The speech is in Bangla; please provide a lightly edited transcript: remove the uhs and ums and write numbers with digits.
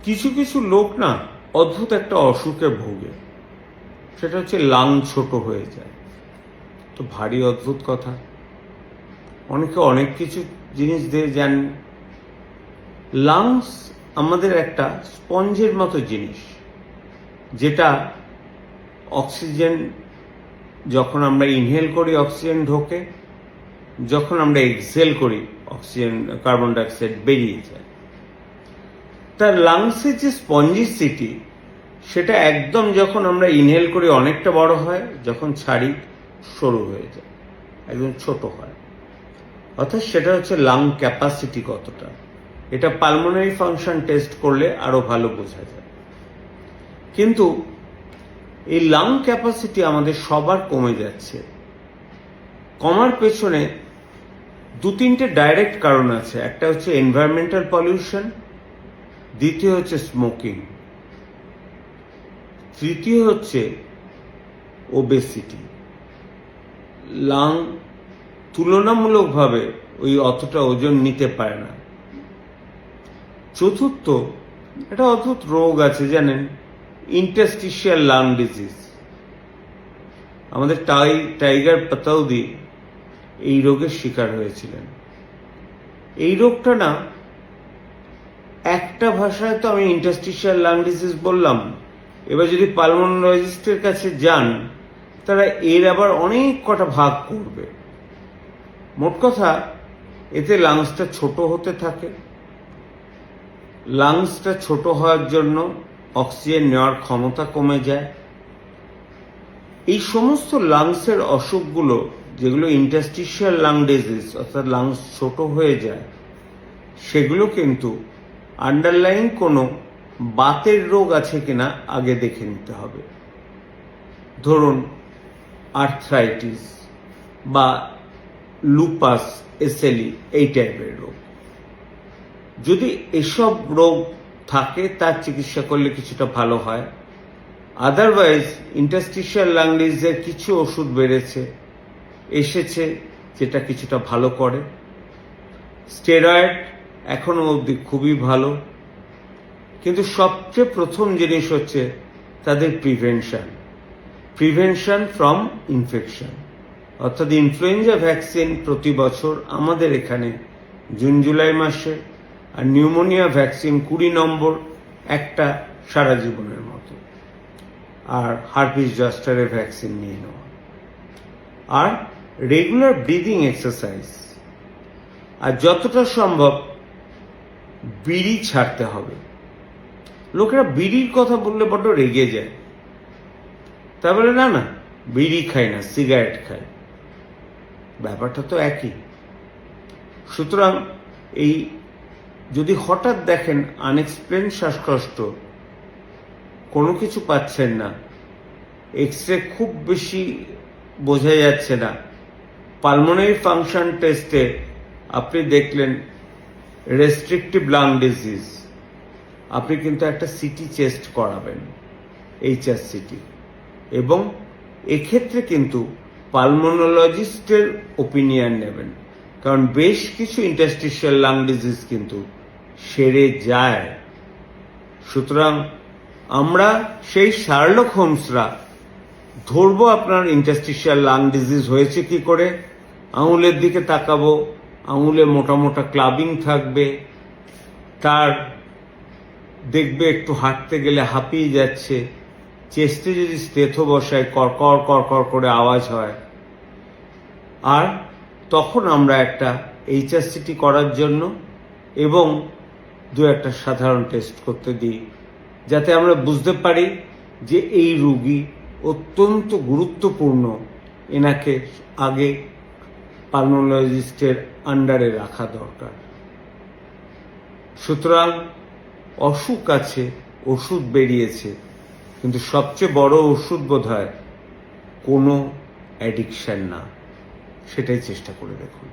কিছু কিছু লোক না অদ্ভুত একটা অসুখে ভোগে, সেটা হচ্ছে লাং ছোট হয়ে যায়। তো ভারী অদ্ভুত কথা, অনেকে অনেক কিছু জিনিস দিয়ে জানেন। লাংস আমাদের একটা স্পঞ্জের মতো জিনিস, যেটা অক্সিজেন যখন আমরা ইনহেল করি অক্সিজেন ঢোকে, যখন আমরা এক্সহেল করি অক্সিজেন কার্বন ডাইঅক্সাইড বেরিয়ে যায়। তার লাংসের যে স্পঞ্জিসিটি সেটা একদম যখন আমরা ইনহেল করি অনেকটা বড় হয়, যখন ছাড়ি সরু হয়ে যায়, একদম ছোট হয়। অর্থাৎ সেটা হচ্ছে লাং ক্যাপাসিটি কতটা। এটা পালমোনারি ফাংশন টেস্ট করলে আরো ভালো বোঝা যায়। কিন্তু এই লাং ক্যাপাসিটি আমাদের সবার কমে যাচ্ছে। কমার পেছনে দু তিনটে ডাইরেক্ট কারণ আছে। একটা হচ্ছে এনভায়রনমেন্টাল পলিউশন, দ্বিতীয় হচ্ছে স্মোকিং, তৃতীয় হচ্ছে ওবেসিটি। লাং তুলনামূলকভাবে ওই অতটা ওজন নিতে পারে না। চতুর্থ, একটা অদ্ভুত রোগ আছে জানেন, ইন্টারস্টিশিয়াল লাং ডিজিজ। আমাদের টাইগার পাতাউদি এই রোগের শিকার হয়েছিলেন। এই রোগটা না, একটা ভাষায় তো আমি ইন্টারস্টিশিয়াল লাং ডিজিজ বললাম, এবার যদি পালমোনোলজিস্টের কাছে যান তারা এর আবার অনেক কটা ভাগ করবে। মোট কথা, এতে লাংসটা ছোট হতে থাকে। লাংসটা ছোট হওয়ার জন্য অক্সিজেন নেওয়ার ক্ষমতা কমে যায়। এই সমস্ত লাংসের অসুখগুলো, যেগুলো ইন্টারস্টিশিয়াল লাং ডিজিজ অর্থাৎ লাংস ছোট হয়ে যায়, সেগুলো কিন্তু আন্ডারলাইন কোনো বাতের রোগ আছে কিনা আগে দেখে নিতে হবে। ধরুন আর্থ্রাইটিস বা লুপাস, এসএলই, এই টাইপের রোগ। যদি এসব রোগ থাকে তার চিকিৎসা করলে কিছুটা ভালো হয়। আদারওয়াইজ ইন্টারস্টিশিয়াল লাং ডিজিজের কিছু ওষুধ এসেছে যেটা কিছুটা ভালো করে। স্টেরয়েড এখনো অবধি খুবই ভালো, কিন্তু সবচেয়ে প্রথম জিনিস হচ্ছে তাদের প্রিভেনশন ফ্রম ইনফেকশন। অর্থাৎ ইনফ্লুয়েঞ্জা ভ্যাকসিন প্রতি বছর আমাদের এখানে জুন জুলাই মাসে, আর নিউমোনিয়া ভ্যাকসিন 20 নম্বর একটা সারা জীবনের মতো, আর হারপিস জস্টারের ভ্যাকসিন নিয়ে নেওয়া, আর রেগুলার ব্রিদিং এক্সারসাইজ, আর যতটা সম্ভব বিড়ি ছাড়তে হবে। লোকেরা বিড়ির কথা বললে বড্ড রেগে যায়। তা বলে না না, বিড়ি খাই না, সিগারেট খাই। ব্যাপারটা তো একই। সুতরাং এই যদি হঠাৎ দেখেন আনএক্সপ্লেন শ্বাসকষ্ট, কোনো কিছু পাচ্ছেন না, এক্সরে খুব বেশি বোঝা যাচ্ছে না, পালমোনারি ফাংশন টেস্টে আপনি দেখলেন রেস্ট্রিকটিভ লাং ডিজিজ, আপনি কিন্তু একটা সিটি চেস্ট করাবেন, HRCT, এবং এক্ষেত্রে কিন্তু পালমোনোলজিস্টের ওপিনিয়ন নেবেন, কারণ বেশ কিছু ইন্টারস্টিশিয়াল লাং ডিজিজ কিন্তু সেরে যায়। সুতরাং আমরা সেই শার্লক হোমসরা ধরবো আপনার ইন্টারস্টিশিয়াল লাং ডিজিজ হয়েছে কি করে, আঙুলের দিকে তাকাবো, আঙুলে মোটা মোটা ক্লাবিং থাকবে, তার দেখবে একটু হাঁটতে গেলে হাঁপিয়ে যাচ্ছে, চেস্টে যদি স্টেথো বসায় কড়কড় কড়কড় করে আওয়াজ হয়, আর তখন আমরা একটা HRCT করার জন্য এবং দু একটা সাধারণ টেস্ট করতে দিই, যাতে আমরা বুঝতে পারি যে এই রোগী অত্যন্ত গুরুত্বপূর্ণ, এনাকে আগে পালমোনোলজিস্টের আন্ডারে রাখা দরকার। সুতরাং অসুখ আছে, ওষুধ বেরিয়েছে, কিন্তু সবচেয়ে বড় ওষুধ বোধহয় কোনো অ্যাডিকশন না। সেটাই চেষ্টা করে দেখুন।